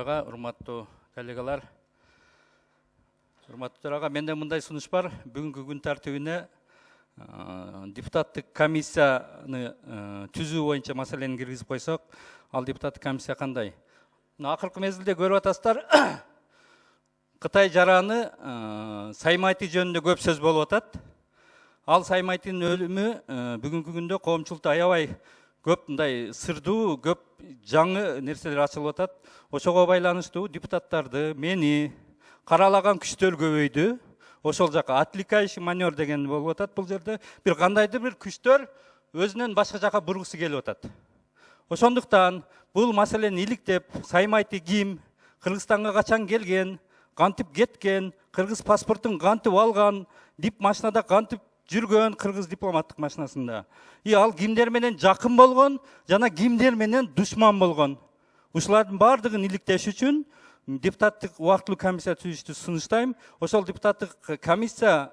төраға, урматтуу коллегалар. Урматтуу төраға, менде мындай сунуш бар. Бүгүнкү күн тартибине депутаттык комиссияны түзүү боюнча маселени киргизип койсок, ал депутаттык комиссия кандай? Акыркы мезгилде көрүп атасыздар, Кытай жараны Саймайты жөнүндө көп сөз болуп атат. Ал Саймайтынын өлүмү бүгүнкү күндө коомчулукта аябай көп мындай сырдуу, көп жаңы нерселер ачылып атат. Ошого байланыштуу депутаттарды, мени каралаган күчтөр көбөйдү. Ошол жака отвлекающий маневр деген болуп атат. Бул жерде бир кандайдыр бир күчтөр өзүнөн башка жака бургусу келип атат. Ошондуктан бул маселени иликтеп, Саймайты ким, Кыргызстанга качан келген, кантип кеткен, кыргыз паспортун кантип алган, дип машинада кантип жүргөн, кыргыз дипломаттык машинасында. Ал кимдер менен жакын болгон, жана кимдер менен душман болгон. Ушулардын бардыгын иликтеш үчүн депутаттык убактылуу комиссия түзүштү сунуштайм. Ошол депутаттык комиссия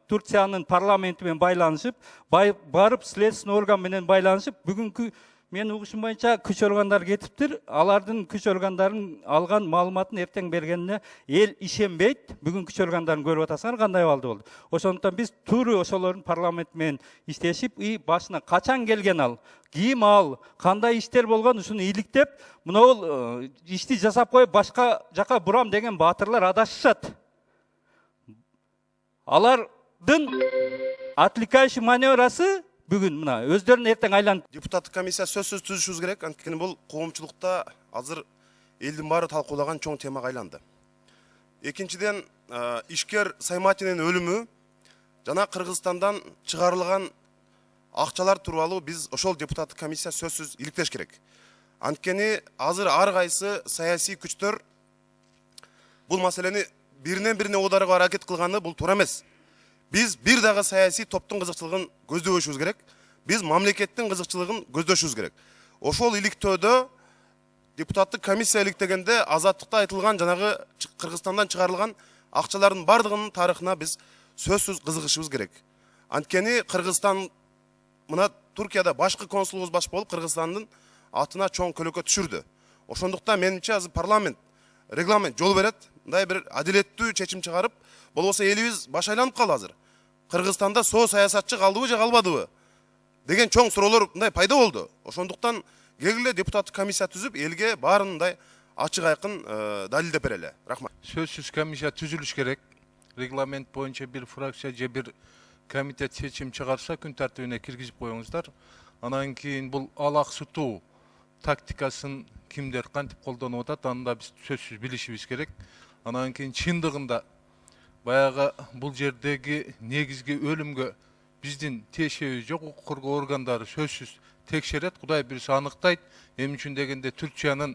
Турциянын парламенти менен байланышып, барып следственный орган менен байланышып, бүгүнкү мен угушум боюнча күч органдары кетиптир. Алардын күч органдарын алган маалыматын эртең бергенине эл ишенбейт. Бүгүн күч органдарын көрүп атасыңар кандай абалда болду. Ошондуктан биз туура ошолордун парламент менен иштешип, башына качан келген ал, ким ал, кандай иштер болгон, ушуну иликтеп, мынау ишти жасап коюп башка жака бурам деген баатырлар адашышат. Алардын отвлекающий маневрасы бүгүн мына өздөрүн эртең айланып. Депутаттык комиссия сөзсүз түзүшүбүз керек. Анткени бул коомчулукта азыр элдин баары талкуулаган чоң темага айланды. Экинчиден, ишкер Сайматинин өлүмү жана Кыргызстандан чыгарылган акчалар тууралуу биз ошол депутаттык комиссия сөзсүз иликтеш керек. Анткени азыр ар кайсы саясий күчтөр бул маселени биринен бирине оодарууга аракет кылганы бул туура эмес. Biz bir dağı siyasi toplum kızıkçılığın gözдөшүбүз керек. Biz mamleketin kızıkçılığın gözдөшүбүз керек. Ошол иликтөөдө депутаттык комиссия иликтегенде азаттыкта айтылган жанагы Кыргызстандан чыгарылган акчалардын бардыгынын тарыхына биз сөзсүз кызыгышыбыз керек. Анткени Кыргызстан мына Туркияда башкы консулубуз баш болуп Кыргызстандын атына чоң көлөкө түшүрдү. Ошондуктан менимче азыр парламент регламент жол берет. Мындай бир адилеттүү чечим чыгарып, болбосо элибиз баш айланып калды азыр. Кыргызстанда со саясатчы калдыбы же калбадыбы деген чоң суроолор мындай пайда болду. Ошондуктан келгиле депутаттык комиссия түзүп, элге баарын мындай ачык айкын далилдеп берели. Рахмат. Сөзсүз комиссия түзүлүш керек. Регламент боюнча бир фракция же бир комитет чечим чыгарса, күн тартибине киргизип коюңуздар. Анан кийин бул алаксытуу тактикасын кимдер кантип колдонуп атат, аны да биз сөзсүз билишибиз керек. Анан кийин чындыгында баягы бул жердеги негизги өлүмгө биздин тиешеби жок, укук коргоо органдары сөзсүз текшерет, Кудай буюрса аныктайт. Эмне үчүн дегенде Түркиянын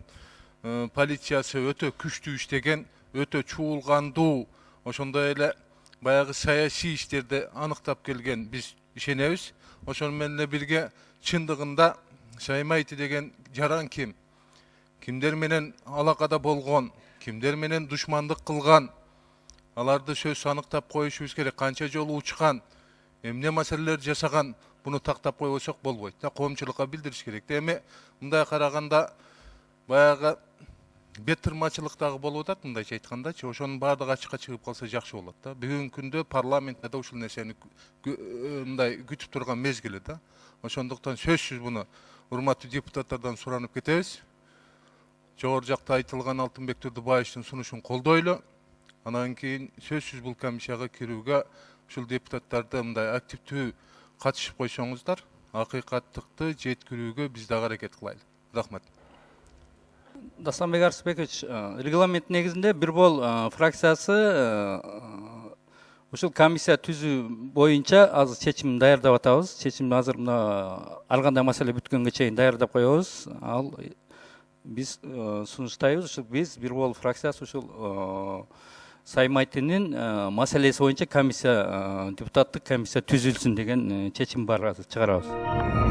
полициясы өтө күчтүү иштеген, өтө чуулгандуу, ошондой эле баягы саясий иштерде аныктап келген биз ишенебиз. Ошону менен бирге чындыгында Саймайты деген жаран ким? Кимдер менен алакада болгон, кимдер менен душмандык кылган, аларды сөз аныктап коюшубуз керек. Канча жолу учкан, эмне маселелер жасаган, буну тактап койбосок болбойт. Коомчулукка билдириш керек. Эми мындай караганда баягы бет тырмачылык болуп атат, мындайча айткандачы. Ошонун баардыгы ачыкка чыгып калса жакшы болот да. Бүгүнкү күндө парламентте да ушул нерсени мындай күтүп турган мезгили да. Ошондуктан сөзсүз буну урматтуу депутаттардан суранып кетебиз. Жогору жакта айтылган Алтынбек Турдубаевдин сунушун колдойлу. Анан кийин сөзсүз бул комиссияга кирүүгө ушул депутаттарды мындай активдүү катышып койсоңуздар, акыйкаттыкты жеткирүүгө биз дагы аракет кылайлы. Рахмат. Дастанбек Арсыбекович, регламент негизинде бир бол фракциясы ушул комиссия түзүү боюнча азыр чечим даярдап атабыз. Чечимди азыр мына ар кандай маселе бүткөнгө чейин даярдап коебуз. Ал биз сунуштайбыз. Ушул биз бир бол фракциясы ушул Саймайтынын маселеси боюнча комиссия, депутаттык комиссия түзүлсүн деген чечим бар, азыр чыгарабыз.